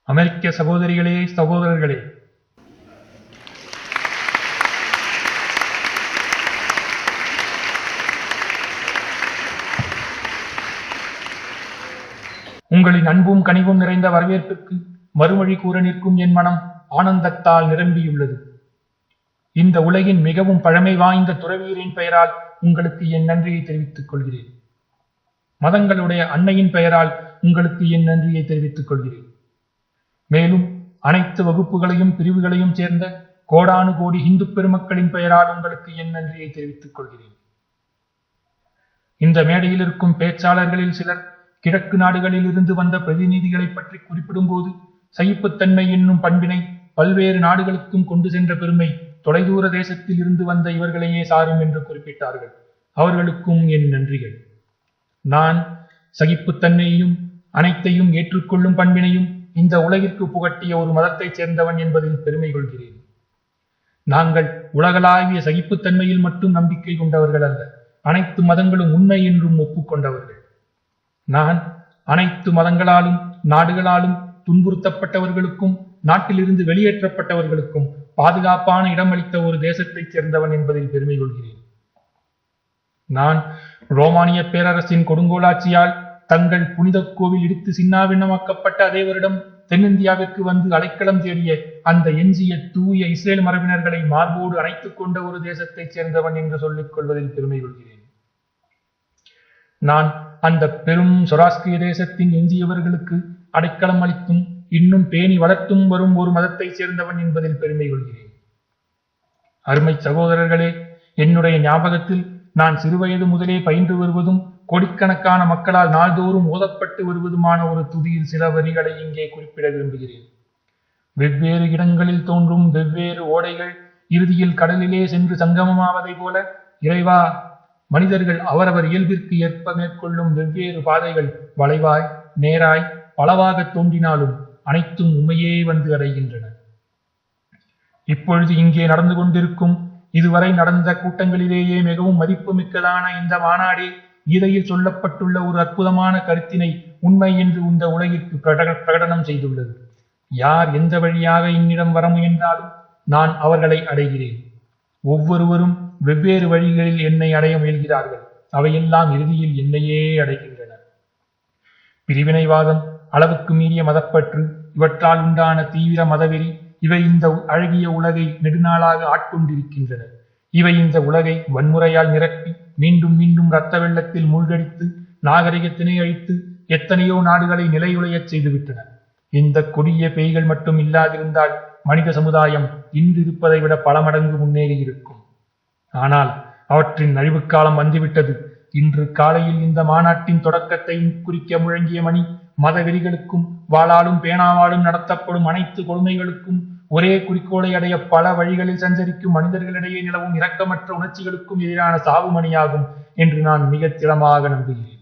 அமெரிக்க சகோதரிகளே, சகோதரர்களே, உங்களின் அன்பும் கனிவும் நிறைந்த வரவேற்பிற்கு மறுமொழி கூற நிற்கும் என் மனம் ஆனந்தத்தால் நிரம்பியுள்ளது. இந்த உலகின் மிகவும் பழமை வாய்ந்த துறவியரின் பெயரால் உங்களுக்கு என் நன்றியை தெரிவித்துக் கொள்கிறேன். மதங்களுடைய அன்னையின் பெயரால் உங்களுக்கு என் நன்றியை தெரிவித்துக் கொள்கிறேன். மேலும் அனைத்து வகுப்புகளையும் பிரிவுகளையும் சேர்ந்த கோடானு கோடி இந்து பெருமக்களின் பெயரால் உங்களுக்கு என் நன்றியை தெரிவித்துக் கொள்கிறேன். இந்த மேடையில் இருக்கும் பேச்சாளர்களில் சிலர் கிழக்கு நாடுகளில் இருந்து வந்த பிரதிநிதிகளை பற்றி குறிப்பிடும் போது சகிப்புத்தன்மை என்னும் பண்பினை பல்வேறு நாடுகளுக்கும் கொண்டு சென்ற பெருமை தொலைதூர தேசத்தில் இருந்து வந்த இவர்களையே சாரும் என்று குறிப்பிட்டார்கள். அவர்களுக்கும் என் நன்றிகள். நான் சகிப்புத்தன்மையையும் அனைத்தையும் ஏற்றுக்கொள்ளும் பண்பினையும் இந்த உலகிற்கு புகட்டிய ஒரு மதத்தைச் சேர்ந்தவன் என்பதில் பெருமை கொள்கிறேன். நாங்கள் உலகளாவிய சகிப்புத்தன்மையில் மட்டும் நம்பிக்கை கொண்டவர்கள் அல்ல, அனைத்து மதங்களும் உண்மை என்றும் ஒப்புக்கொண்டவர்கள். நான் அனைத்து மதங்களாலும் நாடுகளாலும் துன்புறுத்தப்பட்டவர்களுக்கும் நாட்டிலிருந்து வெளியேற்றப்பட்டவர்களுக்கும் பாதுகாப்பான இடமளித்த ஒரு தேசத்தைச் சேர்ந்தவன் என்பதில் பெருமை கொள்கிறேன். நான் ரோமானிய பேரரசின் கொடுங்கோலாட்சியால் தங்கள் புனித கோவில் இடித்து சின்னாபின்னமாக்கப்பட்ட அதே வருடம் தென்னிந்தியாவிற்கு வந்து அடைக்கலம் தேடிய அந்த எஞ்சிய தூய இஸ்ரேல் மரபினர்களை மார்போடு அணைத்துக் கொண்ட ஒரு தேசத்தைச் சேர்ந்தவன் என்று சொல்லிக் கொள்வதில் பெருமை கொள்கிறேன். நான் அந்த பெரும் சொராஸ்திரிய தேசத்தின் எஞ்சியவர்களுக்கு அடைக்கலம் அளித்தும் இன்னும் பேணி வளர்த்தும் வரும் ஒரு மதத்தைச் சேர்ந்தவன் என்பதில் பெருமை கொள்கிறேன். அருமை சகோதரர்களே, என்னுடைய ஞாபகத்தில் நான் சிறுவயது முதலே பயின்று வருவதும் கோடிக்கணக்கான மக்களால் நாள்தோறும் ஓதப்பட்டு வருவதுமான ஒரு துதியில் சில வரிகளை இங்கே குறிப்பிட விரும்புகிறேன். வெவ்வேறு இடங்களில் தோன்றும் வெவ்வேறு ஓடைகள் இறுதியில் கடலிலே சென்று சங்கமமாவதை போல, இறைவா, மனிதர்கள் அவரவர் இயல்பிற்கு ஏற்ப மேற்கொள்ளும் வெவ்வேறு பாதைகள் வளைவாய் நேராய் பலவாக தோன்றினாலும் அனைத்தும் உண்மையே வந்து அடைகின்றன. இப்பொழுது இங்கே நடந்து கொண்டிருக்கும் இதுவரை நடந்த கூட்டங்களிலேயே மிகவும் மதிப்புமிக்கதான இந்த மாநாடே கீதையில் சொல்லப்பட்டுள்ள ஒரு அற்புதமான கருத்தினை உண்மை என்று இந்த உலகிற்கு பிரகடனம் செய்துள்ளது. யார் எந்த வழியாக என்னிடம் வர முயன்றாலும் நான் அவர்களை அடைகிறேன். ஒவ்வொருவரும் வெவ்வேறு வழிகளில் என்னை அடைய முயல்கிறார்கள். அவையெல்லாம் இறுதியில் என்னையே அடைகின்றன. பிரிவினைவாதம், அளவுக்கு மீறிய மதப்பற்று, இவற்றால் உண்டான தீவிர மதவெறி இவை இந்த அழகிய உலகை நெடுநாளாக ஆட்கொண்டிருக்கின்றன. இவை இந்த உலகை வன்முறையால் நிரப்பி மீண்டும் மீண்டும் இரத்த வெள்ளத்தில் மூழ்கடித்து நாகரிகத்தினை அழித்து எத்தனையோ நாடுகளை நிலையுலையச் செய்துவிட்டன. இந்த கொடிய பேய்கள் மட்டும் இல்லாதிருந்தால் மனித சமுதாயம் இன்று இருப்பதை விட பல மடங்கு முன்னேறி இருக்கும். ஆனால் அவற்றின் அழிவுக்காலம் வந்துவிட்டது. இன்று காலையில் இந்த மாநாட்டின் தொடக்கத்தை குறிக்க முழங்கிய மணி மதவெறிகளுக்கும் வாளாலும் பேனாவாலும் நடத்தப்படும் அனைத்து கொடுமைகளுக்கும் ஒரே குறிக்கோளை அடைய பல வழிகளில் சஞ்சரிக்கும் மனிதர்களிடையே நிலவும் இரக்கமற்ற உணர்ச்சிகளுக்கும் எதிரான சாவு மணியாகும் என்று நான் மிக திடமாக நம்புகிறேன்.